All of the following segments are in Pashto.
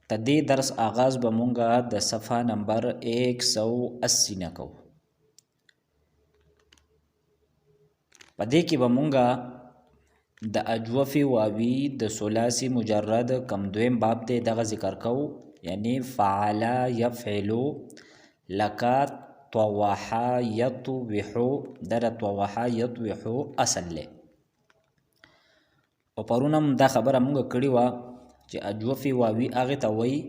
تدې درس آغاز به مونږه د صفحه نمبر 180 نه کوو. په دې کې به مونږه د اجوف واوی د ثلاثي مجرد کم دویم باب دی دغه ذکر کوو، یعنی فعل یفعلو لکه طوحا یطوحو. در طوحا یطوحو اصل له او پرونم دا خبره مونږ کړی و چې اجوف واوی هغه ته وایي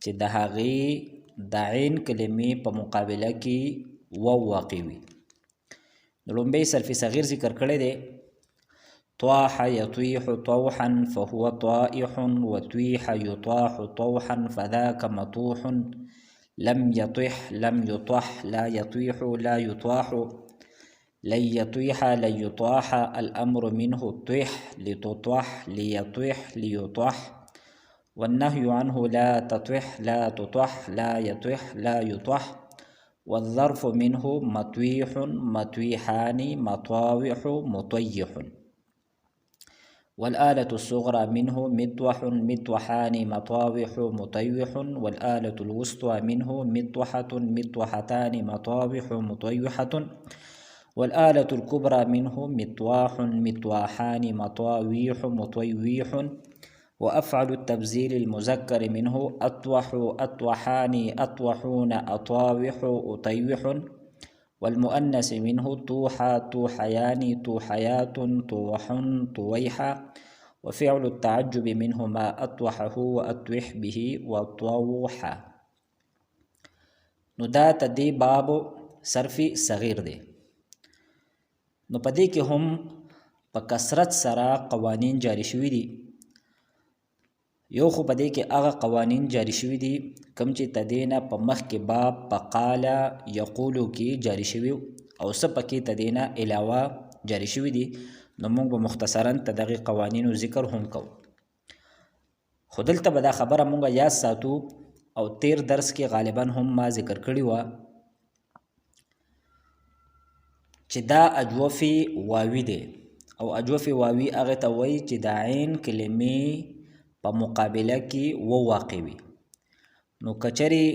چې د هغې د عین کلمې په مقابله کې واو واقع وي. نو لومبی صرف صغیر ذکر کړی دی، طاح يطيح طوحا فهو طائح وطيح يطاح طوحا فذاك مطوح لم يطح لم يطح لا يطيح لا يطاح لن يطيح لن يطاح الأمر منه طح لتطح ليطح ليطح والنهي عنه لا تطح لا تطح لا يطح لا يطح والظرف منه مطويح مطويحان مطاوح مطيح والآلة الصغرى منه مطوح مطوحان مطاوح مطيح والآلة الوسطى منه مطوحة مطوحتان مطاوح مطيحة والآلة الكبرى منه مطواح مطواحان مطاويح مطيويح وأفعل التبذير المذكر منه أطوح أطوحان أطوحون أطاوح أطيوح والمؤنث منه طوحا طوحيان طوحيات طوح طويحا وفعل التعجب منه ما أطوحه وأطوح به وطوحا. نو دا تدی باب صرفی صغیر دی. نو پدې کې هم په کثرت سره قوانین جاری شوي دي. یو خو پدې کې هغه قوانین جاری شوي دي کوم چې تدینه په مخ کې باب په قال یقولو کې جاری شوي او څه پکې تدینه علاوه جاری شوي دي. نو موږ به مختصرا دغه قوانینو ذکر هم کوو. خو دلته به دا خبره موږ یاد ساتو او تیر درس کې غالبا هم ما ذکر کړی و چې دا اجوف واوی دی او اجوف واوی هغه ته وایي چې د عین کلمې په مقابله کې و واقع وي. نو کچری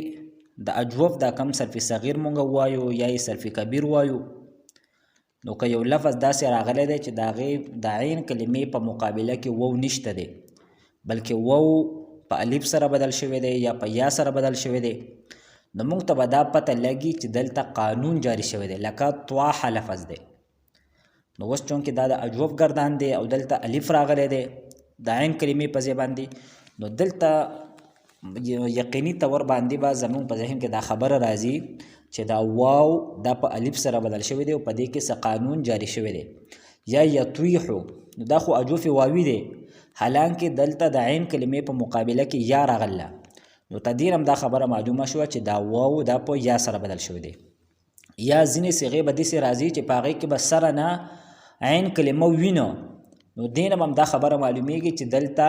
د اجوف دا کم صرف صغیر مونږ وایو یا صرف کبیر وایو، نو که یو لفظ داسې راغلی دی چې د هغې د عین کلمې په مقابله کې وو نشته دی بلکې وو په الف سره بدل شوی دی یا په یا سره بدل شوی دی، نو موږ ته به دا پته لګي چې دلته قانون جاری شوی دی. لکه طواح لفظ دی، نو اوس چونکې دا د اجوف ګردان دی او دلته الف راغلی دی د عین کلمې په ځای باندې، نو دلته یقیني طور باندې به زموږ په ذهن کې دا خبره راځي چې دا واو دا په الف سره بدل شوی دی او په دې کې څه قانون جاری شوی دی. یا یطویحو، نو دا خو اجوف واوی دی حالانکه دلته د عین کلمې په مقابله کې یا راغله، نو تدین هم دا خبره معلومه شوه چې دا واو دا په یا سره بدل شوی دی. یا ځینې صیغې به داسې راځي چې په هغې کې به سره نه عین کلمه وینو، نو دین هم دا خبره معلومیږي چې دلته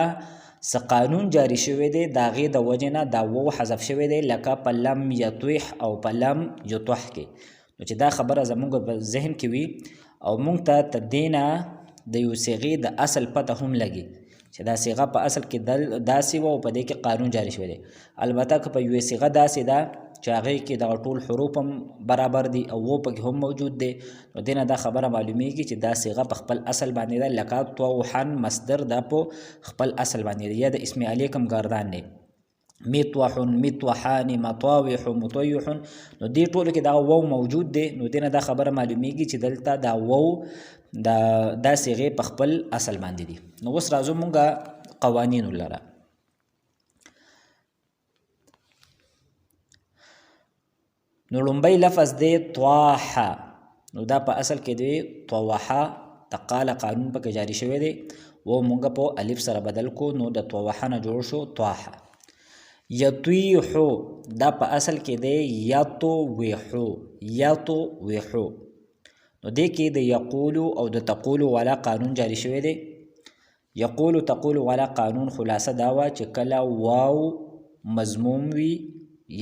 څه قانون جاری شوی دی د هغې د وجې نه دا وو حذف شوی دی، لکه په لم یطوح او په لم یطوح کې. نو چې دا خبره زموږ په ذهن کې وي او موږ ته تدینه د یو صیغې د اصل پته هم لګي چې دا صیغه په اصل کې داسې وه او په دې کې قانون جاری شوی دی. البته که په یوې صیغه داسې ده چې هغې کې دغه ټول حروف هم برابر دي او و پکې هم موجود دی، نو دې نه دا خبره معلومیږي چې دا صیغه په خپل اصل باندې ده. لکه طوحن مصدر دا په خپل اصل باندې دی یا د اسم علی کم ګردان دی. مطوح مطوحان مطاوح مطیح، نو دې ټولو کې دا وو موجود دی، نو دې نه دا خبره معلومیږي چې دلته دا وو دا صیغې په خپل اصل باندې دي. نو اوس راځو مونږه قوانینو لره. نو لومبی لفظ دی طواحا، نو دا په اصل کې دی طوحا، تقاله قانون پکې جاری شوی دی و مونږ په الف سره بدل کو، نو د طوحا نه جوړ شو طواحا. یطویحو دا په اصل کې دی یطوحو یطوحو، نو دې کې د یقولو او د تقولو والا قانون جاری شوی دی. یقولو تقولو والا قانون خلاصه دا وه چې کله واو مضموم وي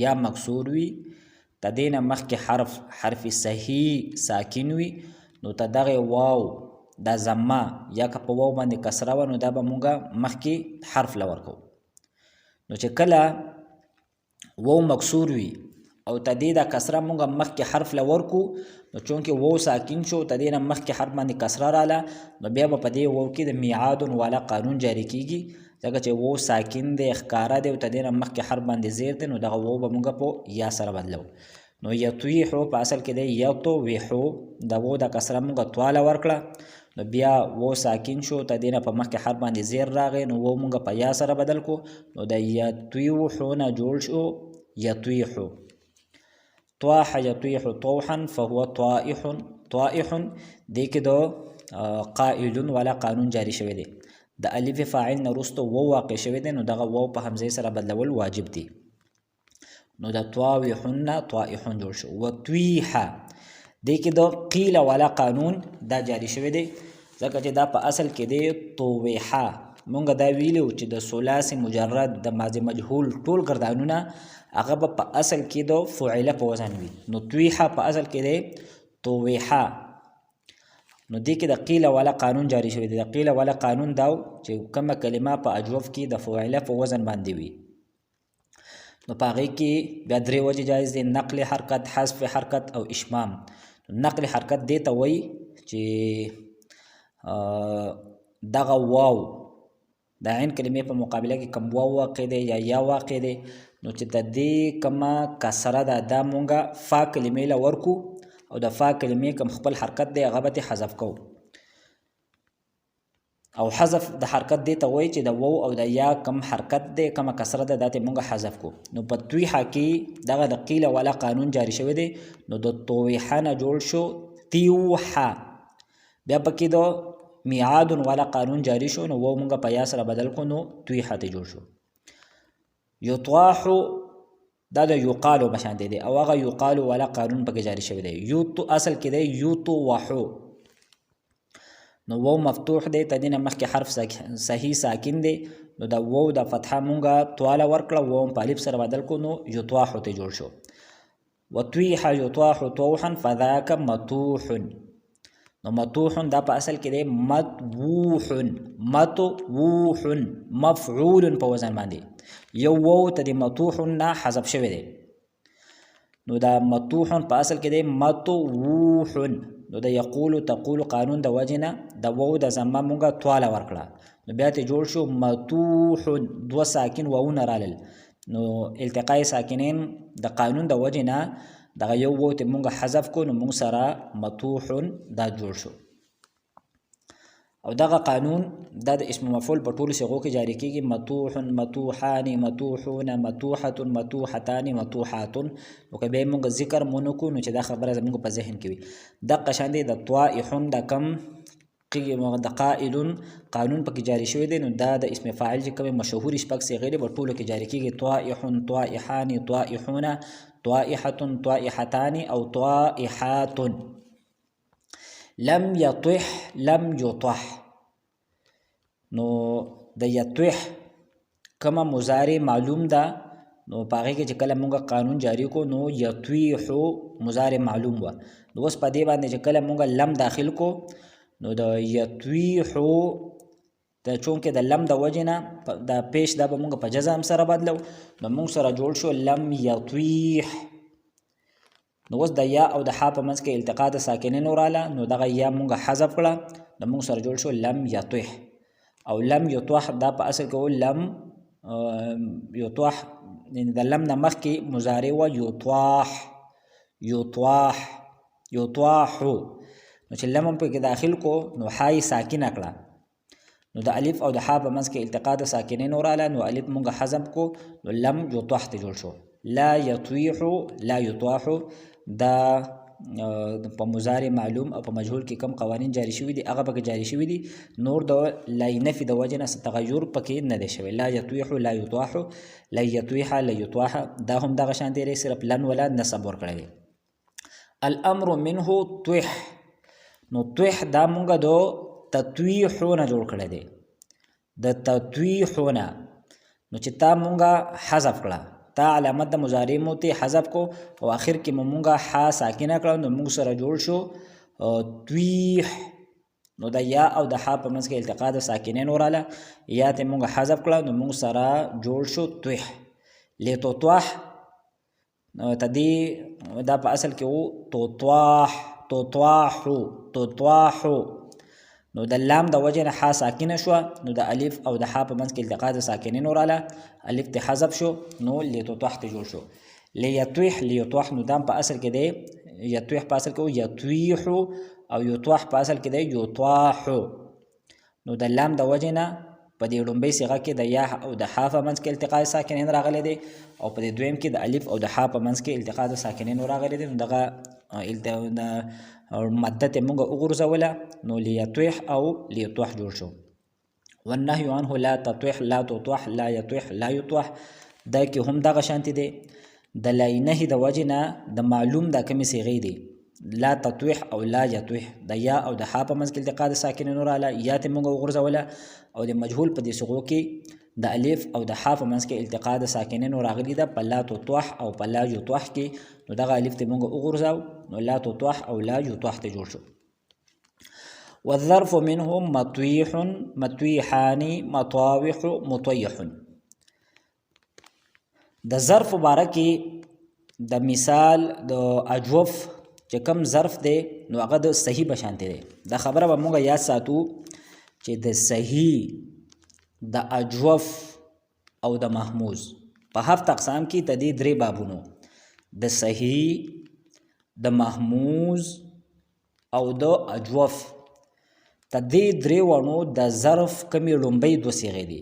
یا مکسور وي تدین مخکې حرف صحیح ساکن وي، نو ته دغه واو دا زما یا که په واو باندې کسره وه نو دا به مونږه مخکې حرف له ورکو. نو چې کله وو مکسور وي او تدې دا کسره مونږه مخکې حرف لورکو نو چونکه وو ساکن شو تدې نه مخکې حرف باندې کسره رااله نو بیا په دې وو کې د میعاد والا قانون جاری کیږي ځکه چې وو ساکن دی ښکارا دی او تدې نه مخکې حرف باندې زیر دی نو دغه وو به مونږه په یا سره بدلو نو یطویحو په اصل کې دی یطویحو د وو د کسره مونږه تواله ورکړه نو بیا وو ساکن شو تدې نه په مخکې حرف باندې زیر راغی نو وو مونږه په یا سره بدل کو نو د یطویحو نه جوړ شو یطویحو طاح یطیح طوحا فهو طائح طائح دې کې د قائل ولا قانون جاری شوی دی د الف فاعل نه وروسته وو واقع شوی دی نو دغه وو په حمزه سره بدلول واجب دی نو د طاوحن طائح جوړ شو وطویح دې کې د قیل ولا قانون دا جاری شوی دی ځکه چې دا په اصل کې دی طویحا مونږ دا ویلو چې د ثلاثي مجرد د ماضي مجهول ټول ګردانونه هغه په اصل کې د فعله په وزن وي نو طویحه په اصل کې دی طویحه نو دې کې د قیل ولا قانون جاری شوی دی د قیل ولا قانون دا چې کومه کلمه په اجوف کې د فعله په وزن باندې وي نو په هغې کې بیا درې وجې جایز دي نقل حرکت حذف حرکت او اشمام نقل حرکت دې ته وایي چې دغه واو د عین کلمې په مقابله کې کم واو واقع دی یا واقع دی نو چې د دې کومه کسره ده دا مونږه فا کلمې له ورکو او د فا کلمې کوم خپل حرکت دی هغه به حذف کو او حذف د حرکت دی ته وایي چې د وو او د یا کم حرکت دی کومه کسره ده دا ته مونږه حذف کو نو په طویحه کې دغه د قیل ولا قانون جاری شوی دی نو د طویحه نه جوړ شو تیوحه بیا پکې د میعاد والا قانون جاری شو نو وو مونږه په یا سره بدل کو نو طویحه ته جوړ شو یطاحو دا د یقالو بشان دی او هغه یقالو والا قانون پکې جاری شوی دی یوتو اصل کې دی یطوحو نو وو مفتوح دی تدینه مخکې حرف صحیح ساکن دی نو دا وو د فتحه مونږه تواله ورکړه وو په الف سره بدل کو نو یطاحو ته جوړ شو وطویح یطاح طوحا فذاک مطوح نو مطوح دا په اصل کې دی مطوح مطوح مفعول په وزن باندې یو وو ته د مطوح نه حذف شوی دی نو دا مطوح په اصل کې دی مطوح نو د یقول تقول قانون د وجنه د وو د زما مونږه تواله ورکړه نو بیا ته جوړ شو مطوح دو ساکن وونه رالل نو التقاء ساکنین د قانون د وجنه دغه یو وو ته مونږه حذف کو نو مونږ سره مطوح دا جوړ شو او دغه قانون د اسم مفعول په ټولو صيغو کې جاری کیږي مطوح مطوحان مطوحون مطوحه مطوحتان مطوحات نو که به مونږ ذکر مونږ کو نو چې دا خبره زموږ په ذهن کې وي د قشان دي د طائحون د کم د قائل قانون پکې جاری شوی دی نو دا د اسم فاعل چې کوم مشهور شپږ صيغې دي په ټولو کې جاری کیږي طائحون طائحان طائحون طائحه طائحتان او طائحات لم يطح لم يطح نو د یطح کما مضارع معلوم ده نو پاره کې چې کله مونږه قانون جاری کو نو یطیحو مضارع معلوم و نو اوس په دې باندې چې کله مونږه لم داخل کو نو د یطیحو د چونکه د لم د وجنه د پیش د به مونږ په جزم سره بدلو نو مونږ سره جوړ شو لم یطیح نو اوس د یا او د ح په منځ کې التقاء د ساکنین وراله نو دغه یا مونږه حذف کړه نو مونږ سره جوړ شو لم یطیح او لم یطح دا په اصل کې لم یطح یعنی د لم نه مخکې مضارع و یطاح یطاح یطاحو نو چې لم په کې داخل کو نو حای ساکنه کړه نو د الف او د ح په منځ کې التقاء د ساکنین وراله نو الف مونږه حذف کو نو لم یطح ته جوړ شو لا یطیح لا یطاح دا په مضارع معلوم او په مجهول کې کم قوانین جاری شوی دي هغه پکې جاری شوی دي نور د لا نفي د وجه نه تغیر پکې نه دی شوی لا یطیح لا یطاح لا یطیح لا یطاح دا هم دغه شان دی صرف لن ولا نصب ور کړی الامر منه طح نو طح دا مونږه دو تطویحونه جوړ کړی دی د تطویحونه نو چې تا مونږه حذف کړه تا علامت د مضارع مو ته حذف کو او اخر کې مونږه ح ساکنه کړو نو مونږ سره جوړ شو طویح نو د یا او د ح په منځ کې التقاء د ساکنین وراله یا ته مونږ حذف کړه نو مونږ سره جوړ شو توح لتطوح تدی دا په اصل کې وو تطواح نو د لام د وجه نه ح ساکنه شو نو د الف او د ح په منځ کې التقاء د ساکنین وراله الف ته حذف شو نو لتطوح ته جوړ شو لیطوح نو دام په اصل کې دی یطوح په اصل کې وو یطویح او یطوح په اصل کې دی یطاح نو د لام د وجه نه په دې لومبۍ صيغه کې د یا او د ح په منځ کې التقاء ساکنین راغلي دي او په دې دویم کې د الف او د ح په منځ کې التقاء د ساکنین راغلي دي دغه مدت موږ وګرځوله نو لیطوح او لیطوح جوړ شو والنهي عنه لا تطوح لا تطوح لا يطوح لا يطوح دا کې هم دغه شانتي دي د لاینه د وجنه د معلوم د کمی صيغې دي لا تطوح او لا يطوح د یا او د ح په منځ کې التقاء د ساکنین رااله یا ته موږ وګرځوله او د مجهول په دې صيغو کې د الف او د ح په منځ کې التقاء د ساکنین راغلي ده په لا تطوح او په لا يطوح کې نو دغه الف ته موږ وګرځاو نو لا تطوح او لا يطوح ته جوړ شو والظرف منهم مطويح مطويحان مطاوح مطيح د ظرف مبارکي د مثال د اجوف چې کم ظرف دی نو هغه د صحیح بشانته دی دا خبره به موږ یاد ساتو چې د صحیح د اجوف او د محموز په هفت اقسام کې تدې درې بابونو د صحیح د محموز او د اجوف تدې درې ونو د ظرف کمی لومبۍ دو صيغې دي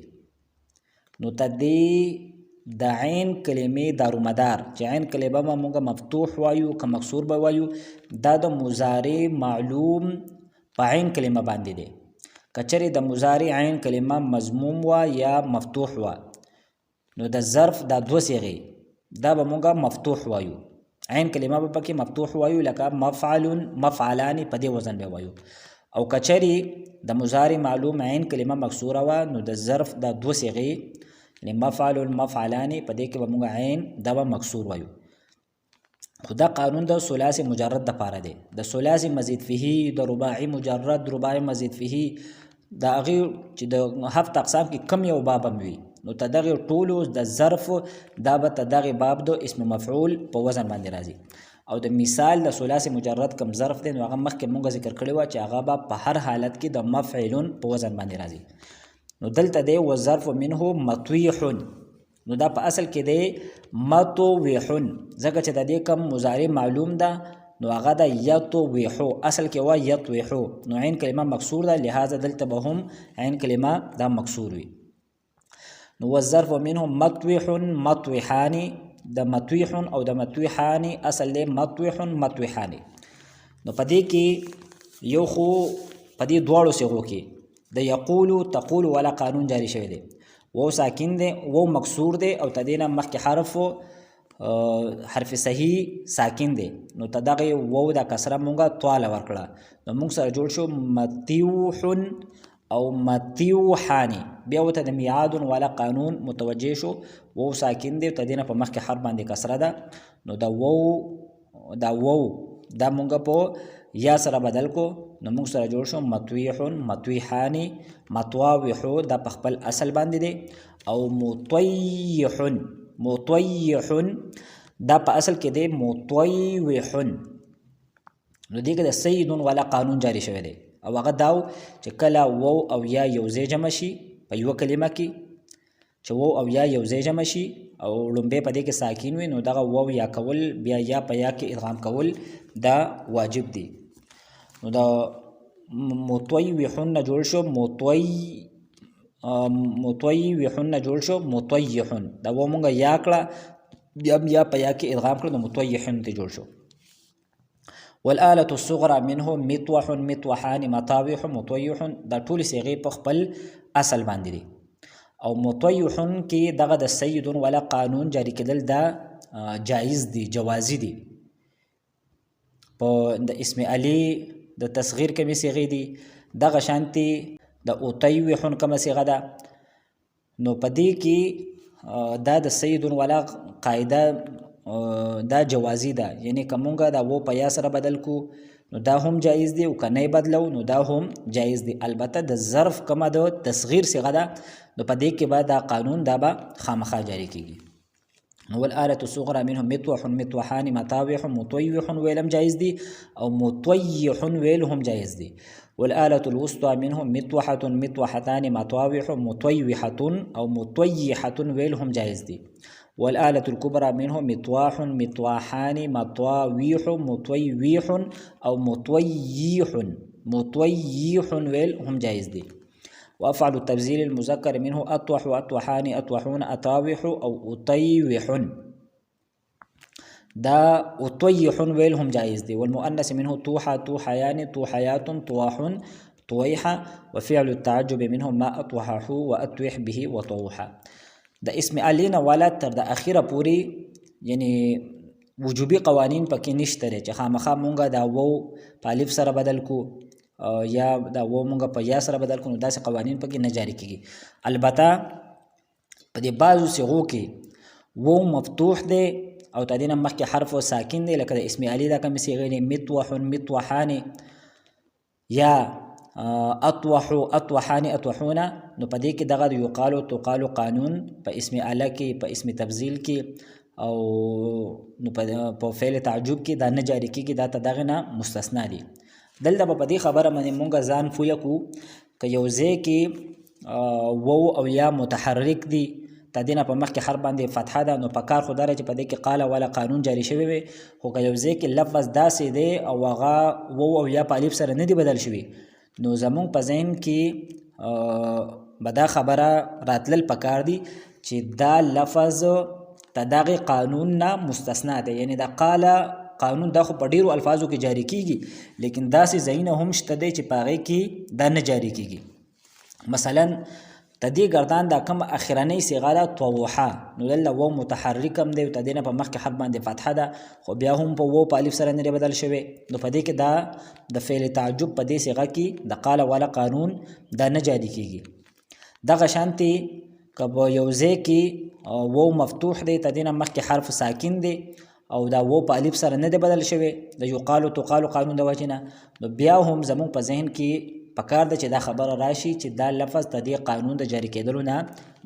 نو تدې د عین کلمې دارومدار چې عین کلمه موږ مفتوح وایو که مکسور به وایو دا د مضارع معلوم په عین کلمه باندې دی کچره د مضارع عین کلمه مضموم وا یا مفتوح وا نو د ظرف د دو صيغې دا به موږ مفتوح وایو عین کلمه به پکې مفتوح وایو لکه مفعل مفعلان په دې وزن به وایو او کچری د مضارع معلوم عین کلمه مکسوره وا نو د ظرف د دو صيغې مفعل مفعلان په دې کې به موږ عین دا به مکسور وایو خدا قانون د ثلاثي مجرد د پاره دی د ثلاثي مزید فيه د رباعي مجرد رباعي مزید فيه دا هغه چې د هفت اقسام کې کم یو باب وي نو تدغه ټولو د ظرف دا به تدغه باب د اسم مفعول په وزن باندې راځي او د مثال د ثلاثي مجرد کم ظرف دی نو هغه مخکې موږ ذکر کړی و چې هغه په هر حالت کې د مفعول په وزن باندې راځي نو دلته دی وظرف منه مطويح نو دا په اصل کې دی مطويح ځکه چې د دې کم مضارع معلوم ده نو هغه د يطويح اصل کې و يطويح نو عین کلمه مکسور ده لہذا دلته به هم عین کلمه دا مکسور وي نو وظرف منه مطويح مطويحان د مطويح او د مطويحان اصل له مطويح مطويحان نو پدې کې یو خو پدې دواړو صيغو کې د یقول تقول ولا قانون جاری شوی دی وو ساکن دی وو مکسور دی او تدینا مخکې حرف صحیح ساکن دی نو تدغه وو د کسره مونږه طواله ورکړه نو مونږ سره جوړ شو مطیوح او مطیوحان بیا وته د میعاد ولا قانون متوجه شو وو ساکن دی تدینا په مخکې حرف باندې کسره ده نو دا وو دا مونږه په یا سره بدل کو نو موږ سره جوړ شو مطويح مطويحان مطواوح دا په خپل اصل باندې دی او مطيح دا په اصل کې دی مطويح نو دغه د سید ولا قانون جاری شوی دی او هغه داو چې کله وو او یا یو ځای جمع شي په یو کلمه کې چې وو او یا یو ځای جمع شي او لومبه په دې کې ساکین وي نو دغه وو یا کول بیا یا په یا کې ادغام کول دا واجب دی نو دا مطويحن جوړ شو مطويحن جوړ شو مطيحن دا و مونږه یا کړه بیا په یا کې ادغام کړو نو مطيحن ته جوړ شو والآلة الصغرى منه مطوح مطوحان مطاوح مطويح دا ټول صيغې په خپل اصل باندې دي او مطويحن کې دغه د سید ولا قانون جاری کېدل دا جایز دي جوازي دي په د اسم علی د تصغیر کمی صيغې دي دغه شانتي د اوطیوحن کما صيغه ده نو پدې کې دا د سید ولا قاعده دا جوازي ده یعنی کومګه دا وو په یا سره بدل کو نو دا هم جایز دی، او کنه بدلو نو دا هم جایز دی. البته د ظرف کما د تصغیر صيغه ده، نو په دې کې به دا قانون دا به خامخا جاری کیږي. والآلة الصغرى منهم مطوح مطوحان مطاوح مطوح ویلم جایز دی، او مطوح ویل هم جایز دی. والآلة الوسطى منهم مطوحة مطوحتان مطاوح مطوحة او مطوحة ویل هم جایز دی. والآلة الكبرى منهم مطواح مطواحان مطاويح مطويح او مطويح ویل هم جایز دی. وأفعل التبذير المذكر منه أطوح أطوحان أطوحون أطاوح أو أطيوح، دا أطيح ویل هم جائز دی. والمؤنث منه طوحة طوحيان طوحيات طواح طويحة. وفعل التعجب منهم ما أطوحه وأطوح به وطوحة. دا اسم علينا والا تر دا اخیره پوری یعنی وجوبی قوانین پکې نشته چې خامخا مونږه دا وو په الف سره بدل کو یا دا و مونږه په یا سره بدل کړو، داسې قوانین پکې نه جاری کیږي. البته په دې بعضو صيغو کې و مفتوح دی او تدین مخکې حرف ساکن دی، لکه د اسم علی دا کوم صيغه دي مطوح مطوحان یا اطوح اطوحان اطوحون، نو په دې کې دغه یقالو تقالو قانون په اسم اعلی کې په اسم تبذیل کې او نو په فعل تعجب کې دا نه جاری کیږي، دا دغه نه مستثنا دي. دلته په دې خبره باندې مونږ ځان پوه کو که یو ځای کې وو او یا متحرک دي تدینه په مخ کې حرف باندې فتحه ده، نو په کار خو دره چې په دې کې قال ولا قانون جاری شوی وي، خو که یو ځای کې لفظ داسې دی او هغه وو او یا په الف سره نه دی بدل شوی، نو زمونږ په ذهن کې به دا خبره راتلل پکار دي چې دا لفظ دغه قانون نه مستثنا دی. یعنی دا قال قانون دا خو په ډیرو الفاظو کې جاری کیږي، لیکن داسې ځایونه هم شته دی چې په هغې کې دا نه جاری کیږي. مثلا تدې ګردان دا کوم اخرنۍ صيغه ده طوحه، نو دلته و متحرک هم دی او تدې نه په مخکې حرف باندې فتحه ده، خو بیا هم په و په الف سره نه بدل شوی، نو په دې کې دا د فعل تعجب په دې صيغه کې د قال ولا قانون دا نه جاری کیږي. دغه شانتي که په یو ځای کې و مفتوح دی تدې نه مخکې حرف ساکن دی او دا و په الف سره نه دی بدل شوی د یقالو تقالو قانون د وجې نه، نو بیا هم زموږ په ذهن کې پکار ده چې دا خبره راشي چې دا لفظ د دې قانون د جاری کېدلو نه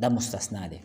د مستثنا دی.